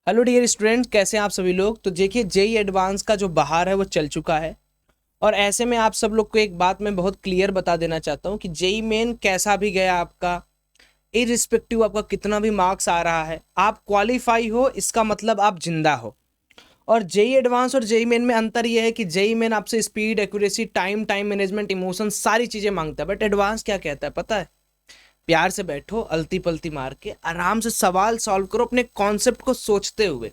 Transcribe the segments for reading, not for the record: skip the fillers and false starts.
Hello dear student, कैसे हैं आप सभी लोग। तो देखिए जेई एडवांस का जो बहार है वो चल चुका है और ऐसे में आप सब लोग को एक बात मैं बहुत क्लियर बता देना चाहता हूँ कि जेई मेन कैसा भी गया आपका, इरिस्पेक्टिव आपका कितना भी मार्क्स आ रहा है, आप क्वालिफाई हो इसका मतलब आप जिंदा हो। और जेई एडवांस और जेई मेन में अंतर यह है कि जेई मेन आपसे speed, accuracy, time management, emotion सारी चीजें मांगता है, बट एडवांस क्या कहता है पता है? प्यार से बैठो, अलती पलती मार के आराम से सवाल सॉल्व करो अपने कॉन्सेप्ट को सोचते हुए।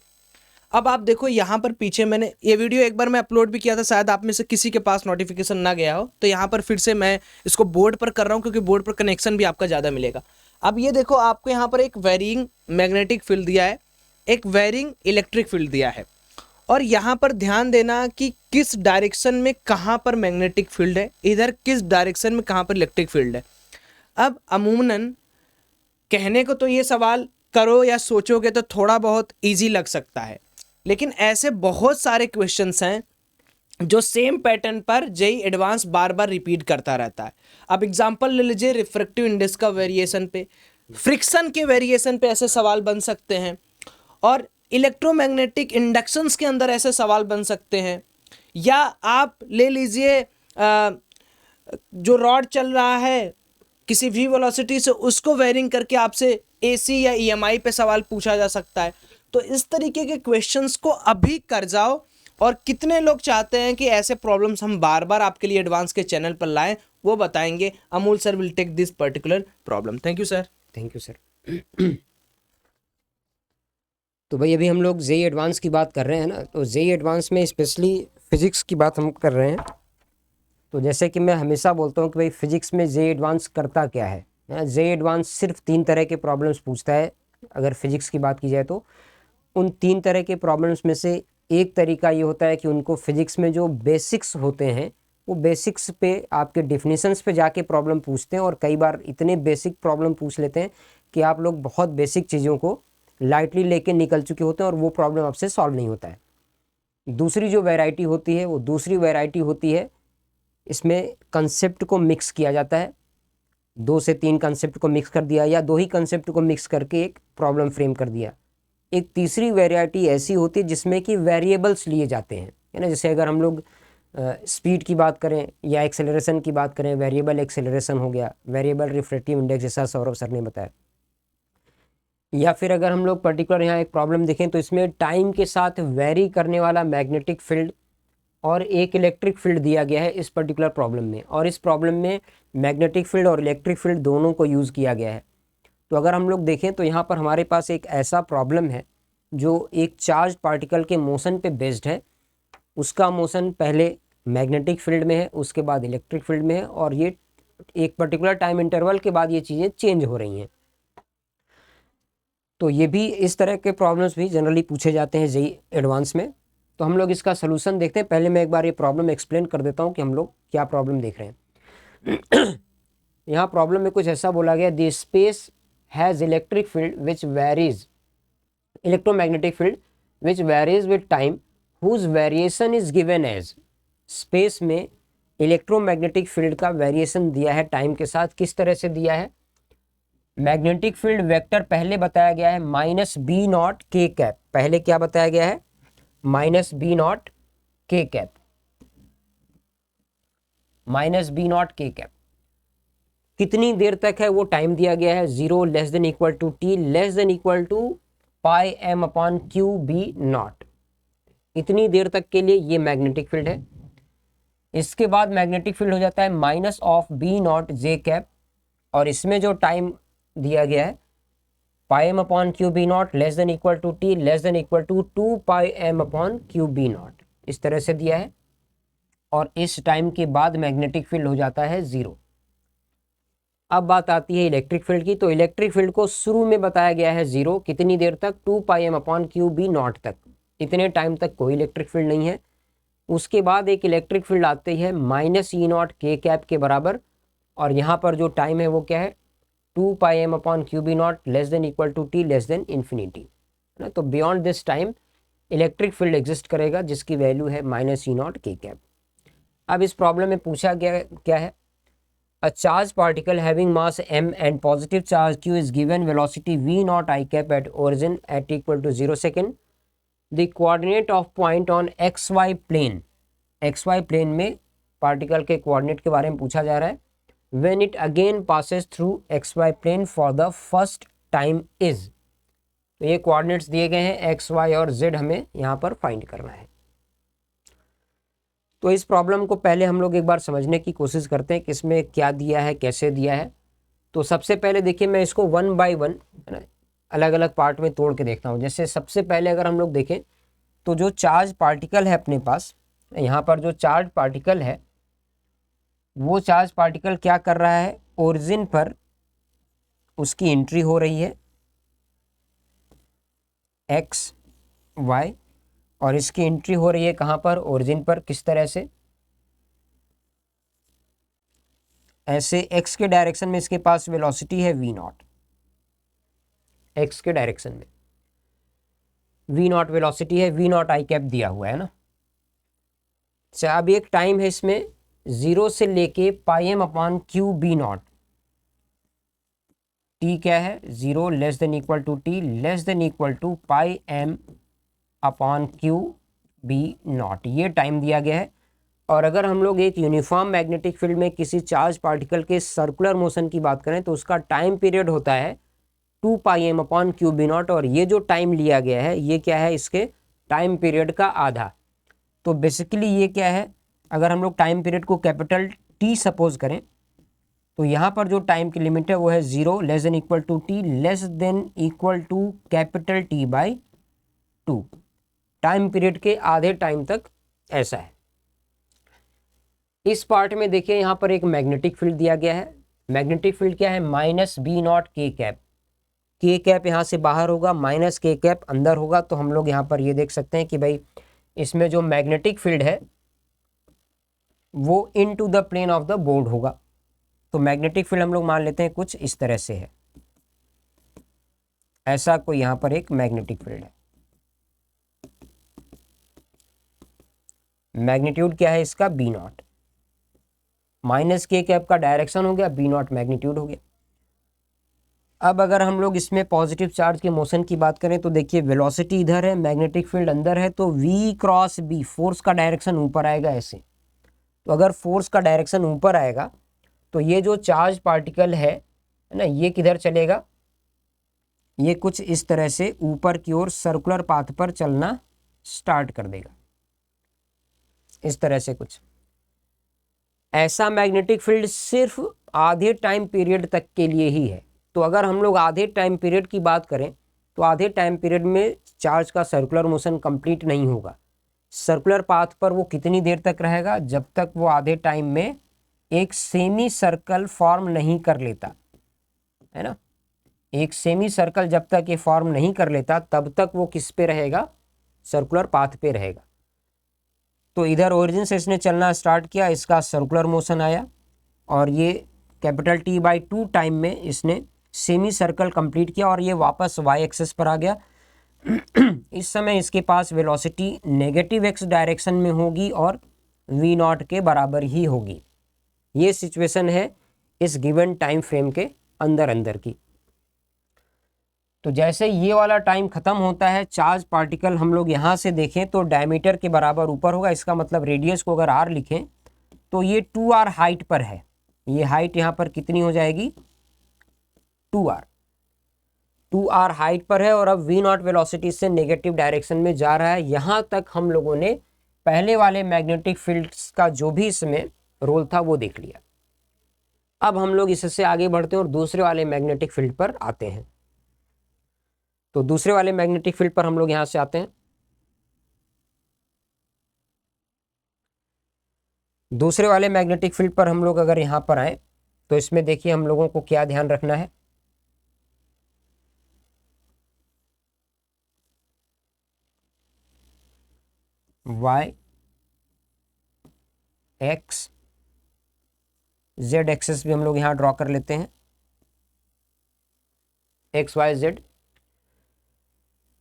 अब आप देखो यहाँ पर पीछे मैंने ये वीडियो एक बार मैं अपलोड भी किया था, शायद आप में से किसी के पास नोटिफिकेशन ना गया हो, तो यहाँ पर फिर से मैं इसको बोर्ड पर कर रहा हूँ क्योंकि बोर्ड पर कनेक्शन भी आपका ज़्यादा मिलेगा। अब ये देखो, आपको यहाँ पर एक वेरिंग मैग्नेटिक फील्ड दिया है, एक वेरिंग इलेक्ट्रिक फील्ड दिया है, और यहाँ पर ध्यान देना कि किस डायरेक्शन में कहाँ पर मैग्नेटिक फील्ड है, इधर किस डायरेक्शन में कहाँ पर इलेक्ट्रिक फील्ड है। अब अमूमन कहने को तो ये सवाल करो या सोचोगे तो थोड़ा बहुत इजी लग सकता है, लेकिन ऐसे बहुत सारे क्वेश्चंस हैं जो सेम पैटर्न पर जेई एडवांस बार बार रिपीट करता रहता है। अब एग्जांपल ले लीजिए, रिफ्रैक्टिव इंडेक्स का वेरिएशन पे, फ्रिक्शन के वेरिएशन पे ऐसे सवाल बन सकते हैं, और इलेक्ट्रोमैग्नेटिक इंडक्शंस के अंदर ऐसे सवाल बन सकते हैं। या आप ले लीजिए जो रॉड चल रहा है किसी भी वेलोसिटी से, उसको वेरिंग करके आपसे एसी या ईएमआई पे सवाल पूछा जा सकता है। तो इस तरीके के क्वेश्चंस को अभी कर जाओ। और कितने लोग चाहते हैं कि ऐसे प्रॉब्लम्स हम बार बार आपके लिए एडवांस के चैनल पर लाएं, वो बताएंगे। Amul sir will take this particular problem. Thank you sir. Thank you sir. तो भाई अभी हम लोग जेई एडवांस की बात कर रहे हैं ना, तो जेई एडवांस में स्पेशली फिजिक्स की बात हम कर रहे हैं। तो जैसे कि मैं हमेशा बोलता हूँ कि भाई फिजिक्स में जेई एडवांस करता क्या है। जेई एडवांस सिर्फ 3 तरह के प्रॉब्लम्स पूछता है। अगर फिजिक्स की बात की जाए तो उन 3 तरह के प्रॉब्लम्स में से एक तरीका ये होता है कि उनको फिजिक्स में जो बेसिक्स होते हैं वो बेसिक्स पे आपके डिफिनीशंस पे जाके प्रॉब्लम पूछते हैं, और कई बार इतने बेसिक प्रॉब्लम पूछ लेते हैं कि आप लोग बहुत बेसिक चीज़ों को लाइटली लेके निकल चुके होते हैं और वो प्रॉब्लम आपसे सॉल्व नहीं होता है। दूसरी जो वैरायटी होती है वो दूसरी वैरायटी होती है, इसमें कंसेप्ट को मिक्स किया जाता है। 2 से 3 कंसेप्ट को मिक्स कर दिया या 2 ही कंसेप्ट को मिक्स करके एक प्रॉब्लम फ्रेम कर दिया। एक तीसरी वैरायटी ऐसी होती है जिसमें कि वेरिएबल्स लिए जाते हैं, है ना। जैसे अगर हम लोग स्पीड की बात करें या एक्सेलरेशन की बात करें, वेरिएबल एक्सेलरेशन हो गया, वेरिएबल रिफ्रैक्टिव इंडेक्स, जैसा सौरभ सर ने बताया। या फिर अगर हम लोग पर्टिकुलर यहाँ एक प्रॉब्लम देखें तो इसमें टाइम के साथ वेरी करने वाला मैग्नेटिक फील्ड और एक इलेक्ट्रिक फील्ड दिया गया है इस पर्टिकुलर प्रॉब्लम में, और इस प्रॉब्लम में मैग्नेटिक फील्ड और इलेक्ट्रिक फील्ड दोनों को यूज़ किया गया है। तो अगर हम लोग देखें तो यहाँ पर हमारे पास एक ऐसा प्रॉब्लम है जो एक चार्ज पार्टिकल के मोशन पे बेस्ड है। उसका मोशन पहले मैग्नेटिक फील्ड में है, उसके बाद इलेक्ट्रिक फील्ड में है, और ये एक पर्टिकुलर टाइम इंटरवल के बाद ये चीज़ें चेंज हो रही हैं। तो ये भी इस तरह के प्रॉब्लम्स भी जनरली पूछे जाते हैं जेई एडवांस में। तो हम लोग इसका सलूशन देखते हैं। पहले मैं एक बार ये प्रॉब्लम एक्सप्लेन कर देता हूँ कि हम लोग क्या प्रॉब्लम देख रहे हैं। यहाँ प्रॉब्लम में कुछ ऐसा बोला गया, the space has electric field which varies, electromagnetic field which varies with time whose variation is given as. Space में इलेक्ट्रोमैग्नेटिक फील्ड का वेरिएशन दिया है टाइम के साथ। किस तरह से दिया है? मैग्नेटिक फील्ड वेक्टर पहले बताया गया है minus B not K cap. पहले क्या बताया गया है? Minus B not K cap, minus B not K cap. कितनी देर तक है वो टाइम दिया गया है, 0 less than equal to T less than equal to pi M upon Q B naught. इतनी देर तक के लिए ये मैग्नेटिक फील्ड है। इसके बाद मैग्नेटिक फील्ड हो जाता है minus of B naught J cap, और इसमें जो टाइम दिया गया है pi M upon Q B naught less than equal to T less than equal to 2 pi M upon Q B naught, इस तरह से दिया है। और इस टाइम के बाद मैग्नेटिक फील्ड हो जाता है 0। अब बात आती है इलेक्ट्रिक फील्ड की। तो इलेक्ट्रिक फील्ड को शुरू में बताया गया है 0, कितनी देर तक? 2 pi M upon Q B naught तक। इतने टाइम तक कोई इलेक्ट्रिक फील्ड नहीं है। उसके बाद एक इलेक्ट्रिक फील्ड आती है minus E naught K cap के बराबर, और यहाँ पर जो टाइम है वो क्या है? 2 pi M upon Q B naught less than equal to T less than infinity, है ना। तो beyond this time electric field exist करेगा जिसकी वैल्यू है minus E naught K cap. अब इस प्रॉब्लम में पूछा गया क्या है? A charged particle having mass m and positive charge q is given velocity v naught I cap at origin at equal to 0 second the coordinate of point on x y plane, x y plane में particle के coordinate के बारे में पूछा जा रहा है। When it again passes through x y plane for the first time is, तो ये कोऑर्डिनेट्स दिए गए हैं एक्स वाई और जेड, हमें यहाँ पर फाइंड करना है। तो इस प्रॉब्लम को पहले हम लोग एक बार समझने की कोशिश करते हैं कि इसमें क्या दिया है, कैसे दिया है। तो सबसे पहले देखिए, मैं इसको वन बाय वन अलग अलग पार्ट में तोड़ के देखता हूँ। जैसे सबसे पहले अगर हम लोग देखें तो जो चार्ज पार्टिकल है अपने पास, यहाँ पर जो चार्ज पार्टिकल है वो चार्ज पार्टिकल क्या कर रहा है, ओरिजिन पर उसकी एंट्री हो रही है एक्स वाई, और इसकी एंट्री हो रही है कहाँ पर, ओरिजिन पर। किस तरह से, ऐसे एक्स के डायरेक्शन में इसके पास वेलोसिटी है v नॉट, एक्स के डायरेक्शन में v नॉट वेलोसिटी है, v नॉट आई कैप दिया हुआ है ना। अच्छा, अब एक टाइम है इसमें 0 से लेके pi M upon Q B naught, t क्या है, 0 less than equal to t less than equal to pi M upon Q B naught, ये टाइम दिया गया है। और अगर हम लोग एक यूनिफॉर्म मैग्नेटिक फील्ड में किसी चार्ज पार्टिकल के सर्कुलर मोशन की बात करें तो उसका टाइम पीरियड होता है 2 pi M upon Q B naught, और ये जो टाइम लिया गया है ये क्या है, इसके टाइम पीरियड का आधा। तो बेसिकली ये क्या है, अगर हम लोग टाइम पीरियड को कैपिटल टी सपोज करें तो यहाँ पर जो टाइम की लिमिट है वो है 0 less than equal to T less than equal to capital T by 2, time period के आधे टाइम तक ऐसा है। इस पार्ट में देखिए यहाँ पर एक मैग्नेटिक फील्ड दिया गया है। मैग्नेटिक फील्ड क्या है, minus B not K cap, के कैप यहाँ से बाहर होगा, माइनस के कैप अंदर होगा। तो हम लोग यहाँ पर ये देख सकते हैं कि भाई इसमें जो मैग्नेटिक फील्ड है वो into the plane of the board होगा। तो मैग्नेटिक फील्ड हम लोग मान लेते हैं कुछ इस तरह से है, ऐसा कोई यहाँ पर एक मैग्नेटिक फील्ड है। मैग्नीट्यूड क्या है इसका, बी नॉट, माइनस के कैप का डायरेक्शन हो गया, बी नॉट मैग्नीट्यूड हो गया। अब अगर हम लोग इसमें पॉजिटिव चार्ज के मोशन की बात करें तो देखिए वेलोसिटी इधर है, मैग्नेटिक फील्ड अंदर है, तो v क्रॉस b, फोर्स का डायरेक्शन ऊपर आएगा ऐसे। तो अगर फोर्स का डायरेक्शन ऊपर आएगा तो ये जो चार्ज पार्टिकल है ना, ये किधर चलेगा, ये कुछ इस तरह से ऊपर की ओर सर्कुलर पाथ पर चलना स्टार्ट कर देगा, इस तरह से कुछ। ऐसा मैग्नेटिक फील्ड सिर्फ आधे टाइम पीरियड तक के लिए ही है। तो अगर हम लोग आधे टाइम पीरियड की बात करें तो आधे टाइम पीरियड में चार्ज का सर्कुलर मोशन कंप्लीट नहीं होगा। सर्कुलर पाथ पर वो कितनी देर तक रहेगा, जब तक वो आधे टाइम में एक सेमी सर्कल फॉर्म नहीं कर लेता, है ना। एक सेमी सर्कल जब तक ये फॉर्म नहीं कर लेता तब तक वो किस पे रहेगा, सर्कुलर पाथ पे रहेगा। तो इधर ओरिजिन से इसने चलना स्टार्ट किया, इसका सर्कुलर मोशन आया और ये कैपिटल टी बाई 2 टाइम में इसने सेमी सर्कल कंप्लीट किया और ये वापस वाई एक्सिस पर आ गया। इस समय इसके पास वेलोसिटी नेगेटिव एक्स डायरेक्शन में होगी और वी नॉट के बराबर ही होगी। ये सिचुएशन है इस गिवन टाइम फ्रेम के अंदर की। तो जैसे ये वाला टाइम खत्म होता है, चार्ज पार्टिकल हम लोग यहाँ से देखें तो डायमीटर के बराबर ऊपर होगा। इसका मतलब रेडियस को अगर r लिखें तो ये 2r हाइट पर है। ये हाइट यहाँ पर कितनी हो जाएगी, 2r हाइट पर है और अब v नॉट वेलोसिटी से नेगेटिव डायरेक्शन में जा रहा है। यहाँ तक हम लोगों ने पहले वाले मैग्नेटिक फील्ड्स का जो भी इसमें रोल था वो देख लिया। अब हम लोग इससे आगे बढ़ते हैं और दूसरे वाले मैग्नेटिक फील्ड पर आते हैं। तो दूसरे वाले मैग्नेटिक फील्ड पर हम लोग यहां से आते हैं। दूसरे वाले मैग्नेटिक फील्ड पर हम लोग अगर यहां पर आए तो इसमें देखिए हम लोगों को क्या ध्यान रखना है, y x z एक्सेस भी हम लोग यहां ड्रॉ कर लेते हैं, x y z।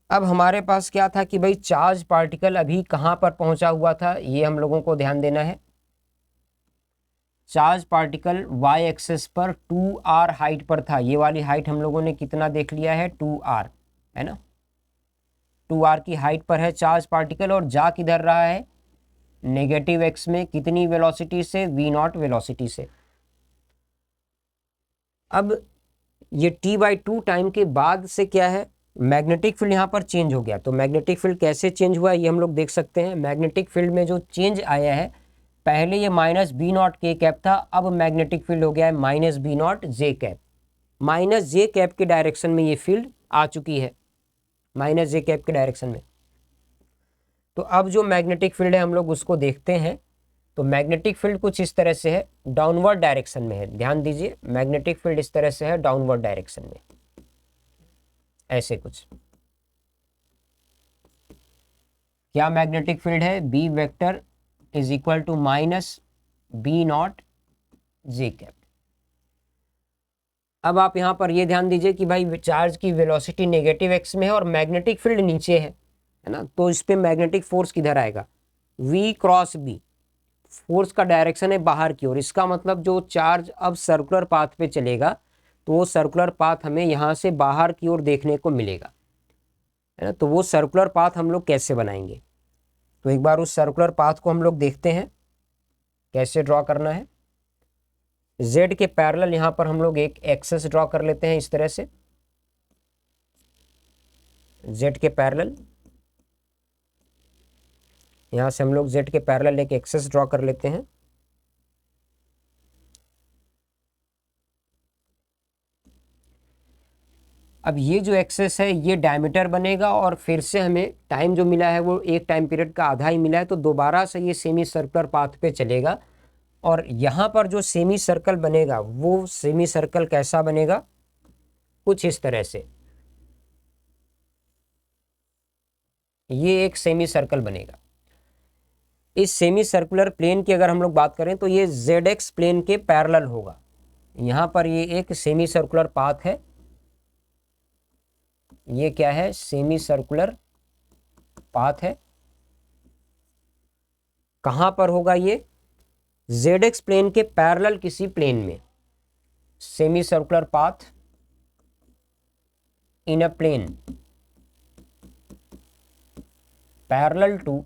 अब हमारे पास क्या था कि भाई चार्ज पार्टिकल अभी कहां पर पहुंचा हुआ था, ये हम लोगों को ध्यान देना है। चार्ज पार्टिकल y एक्सेस पर 2r हाइट पर था। ये वाली हाइट हम लोगों ने कितना देख लिया है, 2r, है ना। 2r की हाइट पर है चार्ज पार्टिकल और जा किधर रहा है, नेगेटिव x में, कितनी वेलोसिटी से, v0 वेलोसिटी से। अब ये t/2 टाइम के बाद से क्या है, मैग्नेटिक फील्ड यहाँ पर चेंज हो गया। तो मैग्नेटिक फील्ड कैसे चेंज हुआ ये हम लोग देख सकते हैं। मैग्नेटिक फील्ड में जो चेंज आया है, पहले ये -b0 k कैप था, अब मैग्नेटिक फील्ड हो गया है -b0 j cap. -j cap के डायरेक्शन में ये फील्ड आ चुकी है, -j कैप के डायरेक्शन में। तो अब जो मैग्नेटिक फील्ड है हम लोग उसको देखते हैं। तो मैग्नेटिक फील्ड कुछ इस तरह से है, डाउनवर्ड डायरेक्शन में है। ध्यान दीजिए, मैग्नेटिक फील्ड इस तरह से है, डाउनवर्ड डायरेक्शन में, ऐसे कुछ। क्या मैग्नेटिक फील्ड है, B vector is equal to -b0 j cap. अब आप यहां पर ये ध्यान दीजिए कि भाई चार्ज की वेलोसिटी नेगेटिव x में है और मैग्नेटिक फील्ड नीचे है ना, तो इस पे मैग्नेटिक फोर्स किधर आएगा, V क्रॉस B। फोर्स का डायरेक्शन है बाहर की ओर, इसका मतलब जो चार्ज अब सर्कुलर पाथ पे चलेगा तो वो सर्कुलर पाथ हमें यहाँ से बाहर की ओर देखने को मिलेगा, है ना। तो वो सर्कुलर पाथ हम लोग कैसे बनाएंगे, तो एक बार उस सर्कुलर पाथ को हम लोग देखते हैं कैसे ड्रॉ करना है। z के पैरेलल यहाँ पर हम लोग एक एक्सेस ड्रॉ कर लेते हैं इस तरह से, z के पैरेलल, यहाँ से हम लोग z के पैरेलल एक एक्सेस ड्रॉ कर लेते हैं। अब ये जो एक्सेस है ये डायमीटर बनेगा और फिर से हमें टाइम जो मिला है वो एक टाइम पीरियड का आधा ही मिला है, तो दोबारा से ये सेमी सर्कुलर पाथ पे चलेगा। और यहाँ पर जो सेमी सर्कल बनेगा वो सेमी सर्कल कैसा बनेगा, कुछ इस तरह से, ये एक सेमी सर्कल बनेगा। इस सेमी सर्कुलर प्लेन की अगर हम लोग बात करें तो ये ZX प्लेन के पैरेलल होगा। यहाँ पर ये एक सेमी सर्कुलर पाथ है, ये क्या है, सेमी सर्कुलर पाथ है। कहाँ पर होगा ये, ZX प्लेन के पैरेलल किसी प्लेन में, semi circular path in a plane parallel to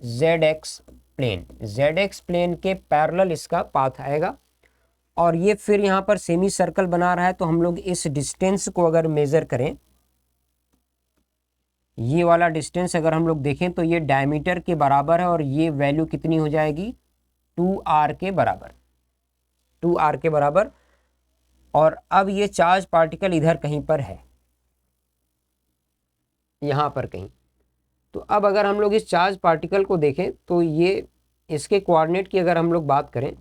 ZX plane. ZX plane के पैरेलल इसका पाथ आएगा और ये फिर यहाँ पर सेमी सर्कल बना रहा है। तो हम लोग इस डिस्टेंस को अगर मेजर करें, ये वाला डिस्टेंस अगर हम लोग देखें तो ये डायमीटर के बराबर है और ये वैल्यू कितनी हो जाएगी, 2r के बराबर, 2r के बराबर। और अब ये चार्ज पार्टिकल इधर कहीं पर है, यहाँ पर कहीं। तो अब अगर हम लोग इस चार्ज पार्टिकल को देखें तो ये इसके कोऑर्डिनेट की अगर हम लोग बात करें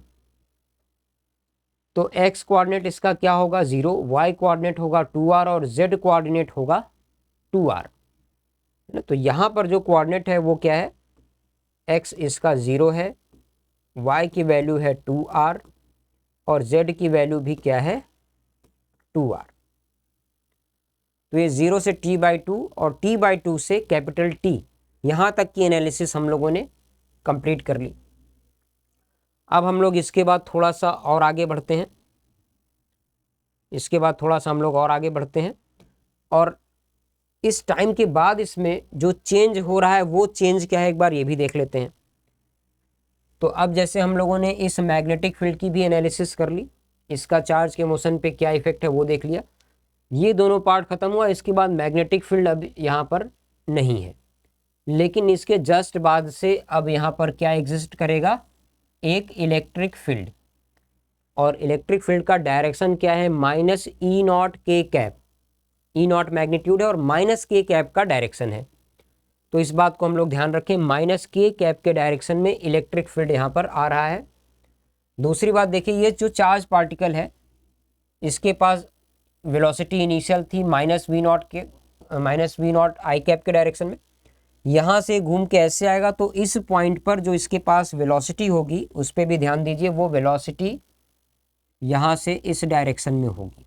तो x कोऑर्डिनेट इसका क्या होगा, 0, y कोऑर्डिनेट होगा 2r और z कोऑर्डिनेट होगा 2r। तो यहाँ पर जो कोऑर्डिनेट है वो क्या है, x इसका 0 है, y की वैल्यू है 2r और z की वैल्यू भी क्या है, 2r। तो ये 0 से t/2 और t/2 से कैपिटल T, यहाँ तक की एनालिसिस हम लोगों ने कंप्लीट कर ली। अब हम लोग इसके बाद थोड़ा सा और आगे बढ़ते हैं, इसके बाद थोड़ा सा हम लोग और आगे बढ़ते हैं और इस टाइम के बाद इसमें जो चेंज हो रहा है वो चेंज क्या है एक बार ये भी देख लेते हैं। तो अब जैसे हम लोगों ने इस मैग्नेटिक फील्ड की भी एनालिसिस कर ली, इसका चार्ज के मोशन पे क्या इफेक्ट है वो देख लिया, ये दोनों पार्ट खत्म हुआ। इसके बाद मैग्नेटिक फील्ड अब यहाँ पर नहीं है, लेकिन इसके जस्ट बाद से अब यहाँ पर क्या एग्जिस्ट करेगा, एक इलेक्ट्रिक फील्ड। और इलेक्ट्रिक फील्ड का डायरेक्शन क्या है, -E0 k cap, E0 magnitude है और -k कैप का डायरेक्शन है। तो इस बात को हम लोग ध्यान रखें, -k कैप के डायरेक्शन में इलेक्ट्रिक फील्ड यहाँ पर आ रहा है। दूसरी बात देखिए, ये जो चार्ज पार्टिकल है इसके पास वेलोसिटी इनिशियल थी -v0 आई कैप के डायरेक्शन में, यहाँ से घूम के ऐसे आएगा। तो इस पॉइंट पर जो इसके पास वेलोसिटी होगी उस पर भी ध्यान दीजिए, वो वेलोसिटी यहाँ से इस डायरेक्शन में होगी।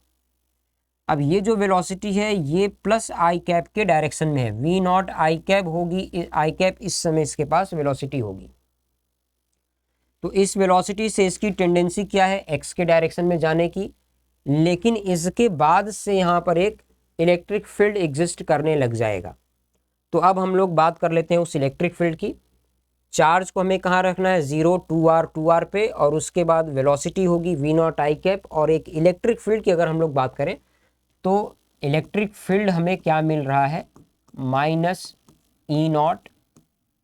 अब ये जो वेलोसिटी है ये प्लस आई कैप के डायरेक्शन में है, v0 आई कैप होगी, आई कैप इस समय इसके पास वेलोसिटी होगी। तो इस वेलोसिटी से इसकी टेंडेंसी क्या है, x के डायरेक्शन में जाने की, लेकिन इसके बाद से यहाँ पर एक इलेक्ट्रिक फील्ड एग्जिस्ट करने लग जाएगा। तो अब हम लोग बात कर लेते हैं उस इलेक्ट्रिक फील्ड की। चार्ज को हमें कहाँ रखना है, 0 2r पे, और उसके बाद वेलोसिटी होगी v0 i कैप। और एक इलेक्ट्रिक फील्ड की अगर हम लोग बात करें तो इलेक्ट्रिक फील्ड हमें क्या मिल रहा है, -E0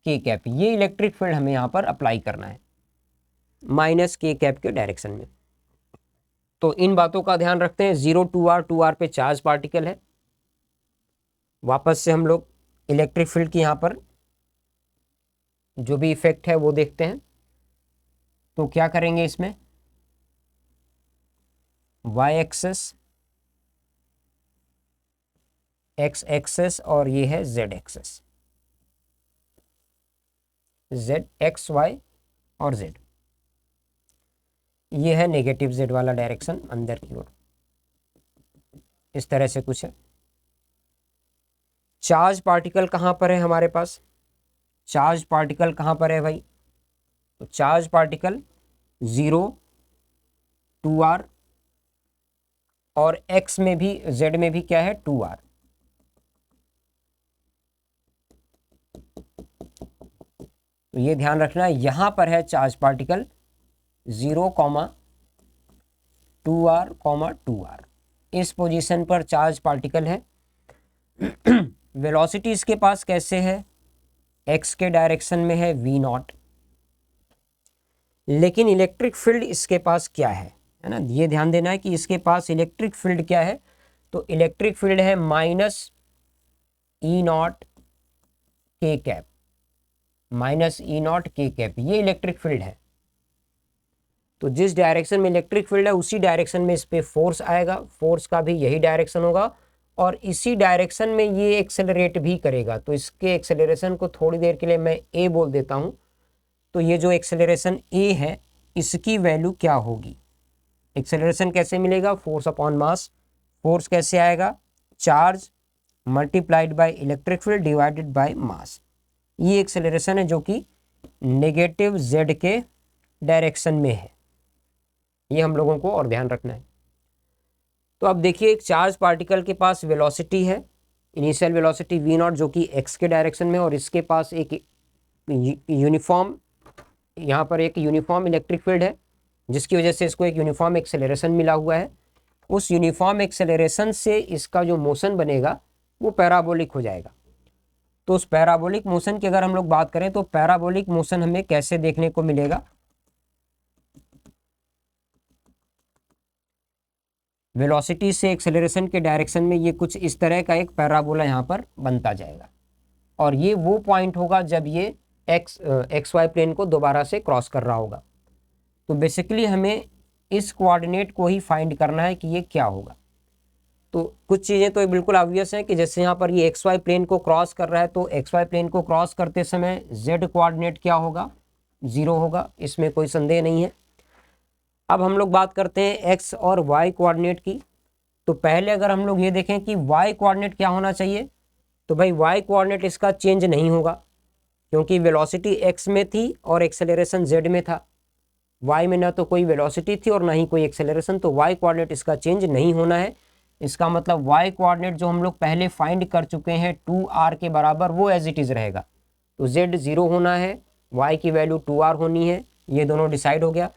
k कैप। ये इलेक्ट्रिक फील्ड हमें यहाँ पर अप्लाई करना है -k कैप के डायरेक्शन में। तो इन बातों का ध्यान रखते हैं। 0 2r पे चार्ज पार्टिकल है। वापस से हम लोग इलेक्ट्रिक फील्ड की यहाँ पर जो भी इफेक्ट है वो देखते हैं। तो क्या करेंगे, इसमें y एक्सेस, x एक्सेस और ये है z axis, z x y और z। ये है नेगेटिव z वाला डायरेक्शन अंदर की ओर, इस तरह से कुछ है। चार्ज पार्टिकल कहाँ पर है हमारे पास, चार्ज पार्टिकल कहाँ पर है भाई, तो चार्ज पार्टिकल 0 2r और x में भी, z में भी क्या है 2r। तो ये ध्यान रखना है, यहां पर है चार्ज पार्टिकल 0 2r 2r, इस पोजीशन पर चार्ज पार्टिकल है। वेलोसिटी इसके पास कैसे है, x के डायरेक्शन में है v0। लेकिन इलेक्ट्रिक फील्ड इसके पास क्या है ना, ये ध्यान देना है कि इसके पास इलेक्ट्रिक फील्ड क्या है। तो इलेक्ट्रिक फील्ड है -E0 k cap, -E0 k cap, ये इलेक्ट्रिक फील्ड है। तो जिस डायरेक्शन में इलेक्ट्रिक फील्ड है उसी डायरेक्शन में इस पे फोर्स आएगा, फोर्स का भी यही डायरेक्शन होगा और इसी डायरेक्शन में ये एक्सेलरेट भी करेगा। तो इसके एक्सेलरेशन को थोड़ी देर के लिए मैं a बोल देता हूं। तो ये जो एक्सेलरेशन a है इसकी वैल्यू क्या होगी, एक्सेलरेशन कैसे मिलेगा, फोर्स अपॉन मास। फोर्स कैसे आएगा, charge multiplied by electric field divided by mass. ये एक्सेलरेशन है जो कि नेगेटिव z के डायरेक्शन में है, ये हम लोगों को और ध्यान रखना है। तो अब देखिए, एक चार्ज पार्टिकल के पास वेलोसिटी है, इनिशियल वेलोसिटी v0 जो कि x के डायरेक्शन में, और इसके पास एक यूनिफॉर्म, यहाँ पर एक यूनिफॉर्म इलेक्ट्रिक फील्ड है जिसकी वजह से इसको एक यूनिफॉर्म एक्सेलरेशन मिला हुआ है। उस यूनिफॉर्म एक्सेलरेशन से इसका जो मोशन बनेगा वो पैराबोलिक हो जाएगा। तो उस पैराबोलिक मोशन की अगर हम लोग बात करें तो पैराबोलिक मोशन हमें कैसे देखने को मिलेगा, वेलोसिटी से एक्सेलरेशन के डायरेक्शन में ये कुछ इस तरह का एक पैराबोला यहाँ पर बनता जाएगा। और ये वो पॉइंट होगा जब ये एक्स वाई प्लेन को दोबारा से क्रॉस कर रहा होगा। तो बेसिकली हमें इस कोऑर्डिनेट को ही फाइंड करना है कि ये क्या होगा। तो कुछ चीज़ें तो बिल्कुल ऑब्वियस हैं कि जैसे यहाँ पर ये एक्स वाई प्लेन को क्रॉस कर रहा है, तो एक्स वाई प्लेन को क्रॉस करते समय जेड कोऑर्डिनेट क्या होगा, 0 होगा, इसमें कोई संदेह नहीं है। अब हम लोग बात करते हैं एक्स और वाई कोऑर्डिनेट की। तो पहले अगर हम लोग ये देखें कि वाई कोऑर्डिनेट क्या होना चाहिए, तो भाई वाई कोऑर्डिनेट इसका चेंज नहीं होगा क्योंकि वेलोसिटी एक्स में थी और एक्सेलरेशन जेड में था। वाई में ना तो कोई वेलोसिटी थी और ना ही कोई एक्सेलरेशन, तो वाई कोऑर्डिनेट इसका चेंज नहीं होना है। इसका मतलब वाई कोऑर्डिनेट जो हम लोग पहले फाइंड कर चुके हैं 2r के बराबर, वो एज इट इज़ रहेगा। तो z 0 होना है, y की वैल्यू 2r होनी है, ये दोनों डिसाइड हो गया।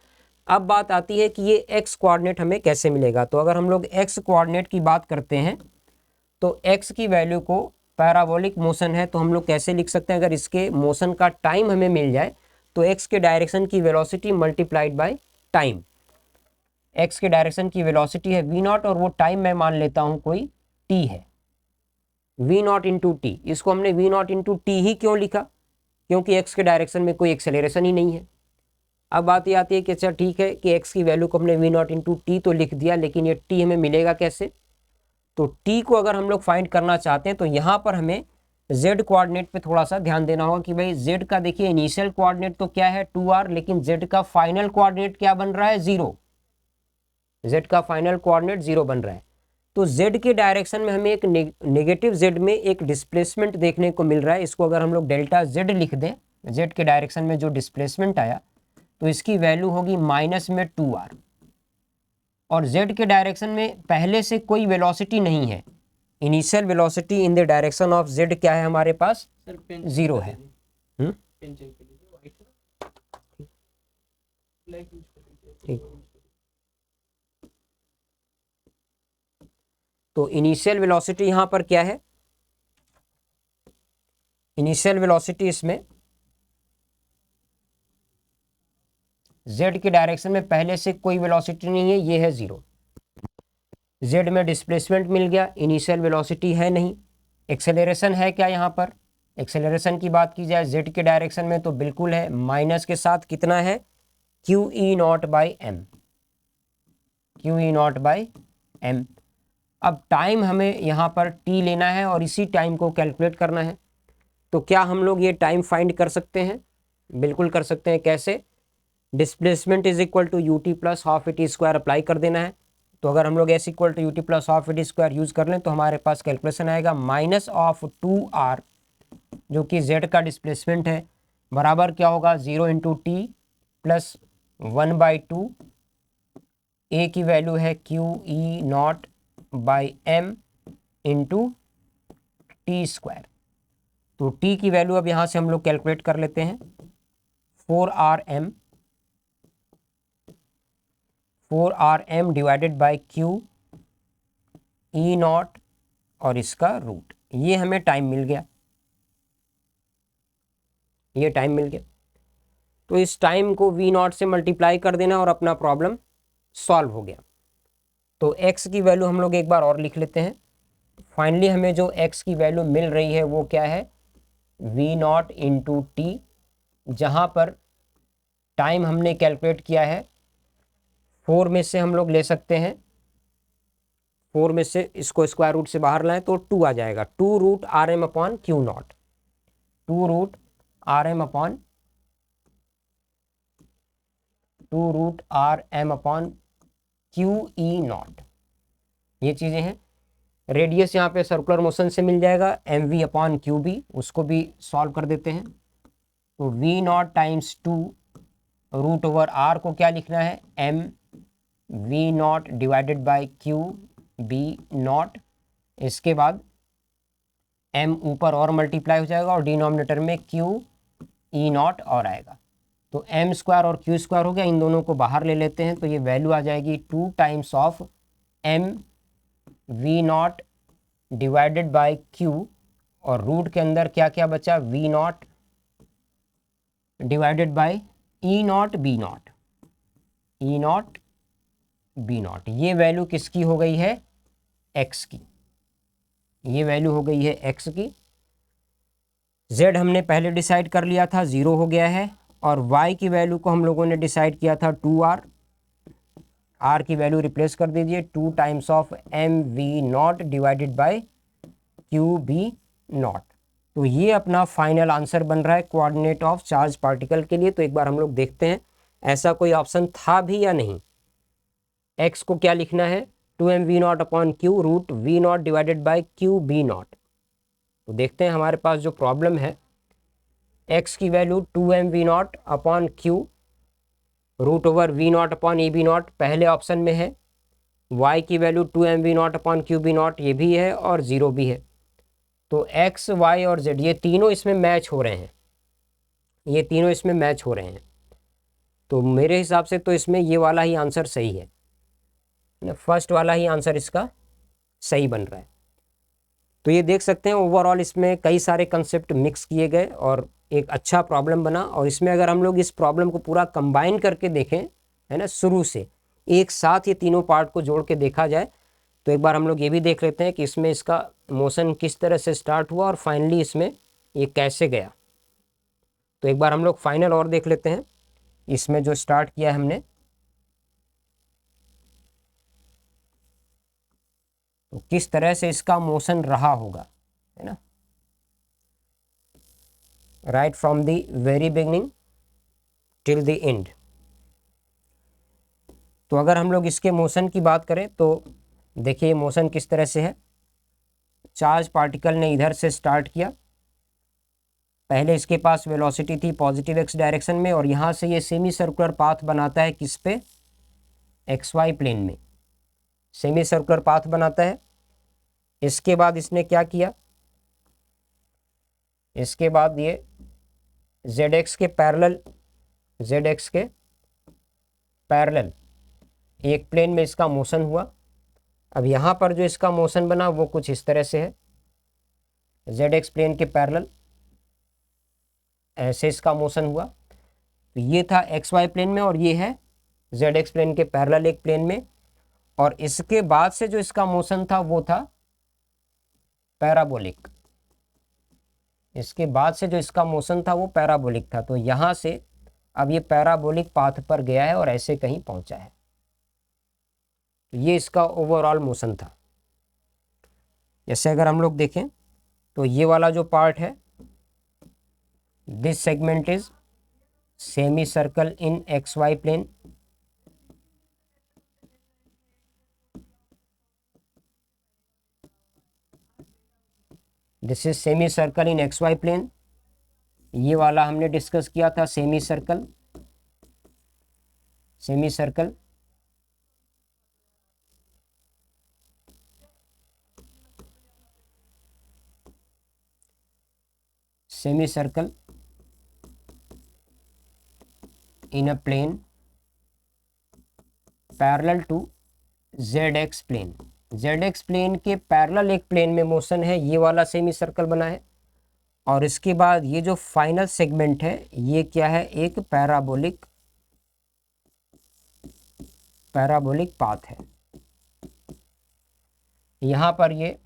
अब बात आती है कि ये x कोऑर्डिनेट हमें कैसे मिलेगा। तो अगर हम लोग x कोऑर्डिनेट की बात करते हैं तो x की वैल्यू को, पैराबोलिक मोशन है तो हम लोग कैसे लिख सकते हैं, अगर इसके मोशन का टाइम हमें मिल जाए तो x के डायरेक्शन की velocity multiplied by time. x के डायरेक्शन की वेलोसिटी है v0 और वो टाइम मैं मान लेता हूं कोई t है, v0 इंटू टी। इसको हमने v0 इंटू टी ही क्यों लिखा, क्योंकि x के डायरेक्शन में कोई एक्सेलरेशन ही नहीं है। अब बात ये आती है कि अच्छा ठीक है कि x की वैल्यू को हमने v0 इंटू टी तो लिख दिया, लेकिन ये t हमें मिलेगा कैसे। तो t को अगर हम लोग फाइंड करना चाहते हैं तो यहाँ पर हमें z कोऑर्डिनेट पे थोड़ा सा ध्यान देना होगा कि भाई z का देखिए इनिशियल कोऑर्डिनेट तो क्या है 2r, लेकिन z का फाइनल कोऑर्डिनेट क्या बन रहा है 0, z का फाइनल कोऑर्डिनेट 0 बन रहा है। तो z के डायरेक्शन में हमें एक नेगेटिव z में एक डिस्प्लेसमेंट देखने को मिल रहा है। इसको अगर हम लोग डेल्टा z लिख दें, z के डायरेक्शन में जो डिस्प्लेसमेंट आया तो इसकी वैल्यू होगी माइनस में 2r, और z के डायरेक्शन में पहले से कोई वेलोसिटी नहीं है initial velocity in the direction of Z क्या है हमारे पास, सर पेन जीरो है। पेन चेक कर लीजिए व्हाइट ब्लैक यूज कर लीजिए। ठीक। तो इनिशियल वेलोसिटी यहाँ पर क्या है, इनिशियल वेलोसिटी इसमें z के डायरेक्शन में पहले से कोई वेलोसिटी नहीं है, ये है जीरो। z में डिस्प्लेसमेंट मिल गया, इनिशियल वेलोसिटी है नहीं। एक्सेलरेशन है क्या यहाँ पर, एक्सेलरेशन की बात की जाए z के डायरेक्शन में तो बिल्कुल है, माइनस के साथ कितना है, q e naught by m, q e naught by m. अब टाइम हमें यहाँ पर t लेना है और इसी टाइम को कैलकुलेट करना है। तो क्या हम लोग ये टाइम फाइंड कर सकते हैं, बिल्कुल कर सकते हैं। कैसे, displacement is equal to u t plus half a t square apply कर देना है। तो अगर हम लोग s equal to u t plus half a t square use कर लें तो हमारे पास कैलकुलेशन आएगा माइनस ऑफ 2r जो कि z का डिस्प्लेसमेंट है, बराबर क्या होगा 0 इंटू टी प्लस 1/2, ए की वैल्यू है q e naught by m into t square. तो t की वैल्यू अब यहाँ से हम लोग कैलकुलेट कर लेते हैं, 4rm divided by Q e not और इसका रूट, ये हमें टाइम मिल गया, ये टाइम मिल गया। तो इस टाइम को वी नॉट से मल्टीप्लाई कर देना और अपना प्रॉब्लम सॉल्व हो गया। तो x की वैल्यू हम लोग एक बार और लिख लेते हैं। फाइनली हमें जो x की वैल्यू मिल रही है वो क्या है, वी नॉट इंटू टी, जहाँ पर टाइम हमने कैलकुलेट किया है 4 में से हम लोग ले सकते हैं, 4 में से इसको स्क्वायर रूट से बाहर लाएं तो 2 आ जाएगा, 2 root r m upon q naught, 2 root r m upon 2 root r m upon q e naught, ये चीज़ें हैं। रेडियस यहाँ पे सर्कुलर मोशन से मिल जाएगा m v upon Q B, उसको भी सॉल्व कर देते हैं। तो v naught times 2 root over r को क्या लिखना है, m v naught divided by q B naught, इसके बाद m ऊपर और मल्टीप्लाई हो जाएगा और डिनोमिनेटर में क्यू ई नॉट और आएगा। तो m स्क्वायर और q स्क्वायर हो गया, इन दोनों को बाहर ले लेते हैं तो ये वैल्यू आ जाएगी 2 times of m v naught divided by q, और रूट के अंदर क्या क्या बचा, v naught divided by e naught B naught, e naught B naught. ये वैल्यू किसकी हो गई है, x की, ये वैल्यू हो गई है x की। z हमने पहले डिसाइड कर लिया था, 0 हो गया है, और y की वैल्यू को हम लोगों ने डिसाइड किया था 2r, r की वैल्यू रिप्लेस कर दीजिए 2 times of m v naught divided by q B naught. तो ये अपना फाइनल आंसर बन रहा है कोऑर्डिनेट ऑफ चार्ज पार्टिकल के लिए। तो एक बार हम लोग देखते हैं ऐसा कोई ऑप्शन था भी या नहीं। x को क्या लिखना है, 2m v naught upon q root v naught divided by q B naught. तो देखते हैं हमारे पास जो प्रॉब्लम है, x की value 2m v naught upon q root over v naught upon a B naught पहले ऑप्शन में है, y की value 2m v naught upon Q B naught ये भी है और 0 भी है। तो x, y और z ये तीनों इसमें मैच हो रहे हैं, ये तीनों इसमें मैच हो रहे हैं। तो मेरे हिसाब से तो इसमें ये वाला ही आंसर सही है, फर्स्ट वाला ही आंसर इसका सही बन रहा है। तो ये देख सकते हैं ओवरऑल इसमें कई सारे कंसेप्ट मिक्स किए गए और एक अच्छा प्रॉब्लम बना। और इसमें अगर हम लोग इस प्रॉब्लम को पूरा कंबाइन करके देखें, है ना, शुरू से एक साथ ये तीनों पार्ट को जोड़ के देखा जाए, तो एक बार हम लोग ये भी देख लेते हैं कि इसमें इसका मोशन किस तरह से स्टार्ट हुआ और फाइनली इसमें ये कैसे गया। तो एक बार हम लोग फाइनल और देख लेते हैं, इसमें जो स्टार्ट किया है हमने, तो किस तरह से इसका मोशन रहा होगा, है ना, right from the very beginning till the end. तो अगर हम लोग इसके मोशन की बात करें तो देखिए मोशन किस तरह से है। चार्ज पार्टिकल ने इधर से स्टार्ट किया, पहले इसके पास वेलोसिटी थी पॉजिटिव एक्स डायरेक्शन में, और यहाँ से ये सेमी सर्कुलर पाथ बनाता है किस पे, एक्स वाई प्लेन में सेमी सर्कुलर पाथ बनाता है। इसके बाद इसने क्या किया, इसके बाद ये ZX के पैरेलल, ZX के पैरेलल एक प्लेन में इसका मोशन हुआ। अब यहाँ पर जो इसका मोशन बना वो कुछ इस तरह से है, ZX प्लेन के पैरेलल ऐसे इसका मोशन हुआ। तो ये था XY प्लेन में और ये है ZX प्लेन के पैरेलल एक प्लेन में। और इसके बाद से जो इसका मोशन था वो था पैराबोलिक, इसके बाद से जो इसका मोशन था वो पैराबोलिक था। तो यहाँ से अब ये पैराबोलिक पाथ पर गया है और ऐसे कहीं पहुंचा है। तो ये इसका ओवरऑल मोशन था। जैसे अगर हम लोग देखें तो ये वाला जो पार्ट है, this segment is semi circle in XY plane, this is semi circle in XY plane. ये वाला हमने डिस्कस किया था semi circle, semi circle. Semi circle in a plane parallel to ZX plane, ZX plane के parallel एक plane में motion है, ये वाला सेमी सर्कल बना है। और इसके बाद ये जो फाइनल सेगमेंट है ये क्या है, एक पैराबोलिक, पैराबोलिक पाथ है। यहाँ पर ये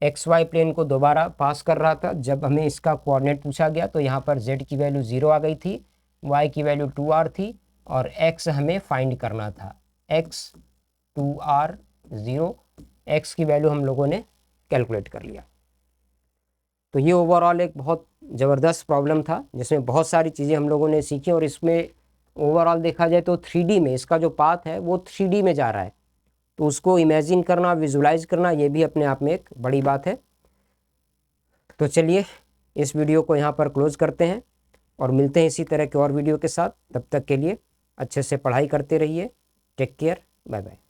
XY प्लेन को दोबारा पास कर रहा था। जब हमें इसका कोऑर्डिनेट पूछा गया तो यहाँ पर Z की वैल्यू 0 आ गई थी, Y की वैल्यू 2R थी और X हमें फाइंड करना था, X 2R 0, X की वैल्यू हम लोगों ने कैलकुलेट कर लिया। तो ये ओवरऑल एक बहुत ज़बरदस्त प्रॉब्लम था जिसमें बहुत सारी चीज़ें हम लोगों ने सीखी। और इसमें ओवरऑल देखा जाए तो 3D में इसका जो पाथ है वो 3D में जा रहा है, तो उसको इमेजिन करना, विजुलाइज करना, ये भी अपने आप में एक बड़ी बात है। तो चलिए इस वीडियो को यहाँ पर क्लोज़ करते हैं और मिलते हैं इसी तरह के और वीडियो के साथ। तब तक के लिए अच्छे से पढ़ाई करते रहिए। Take care, bye bye.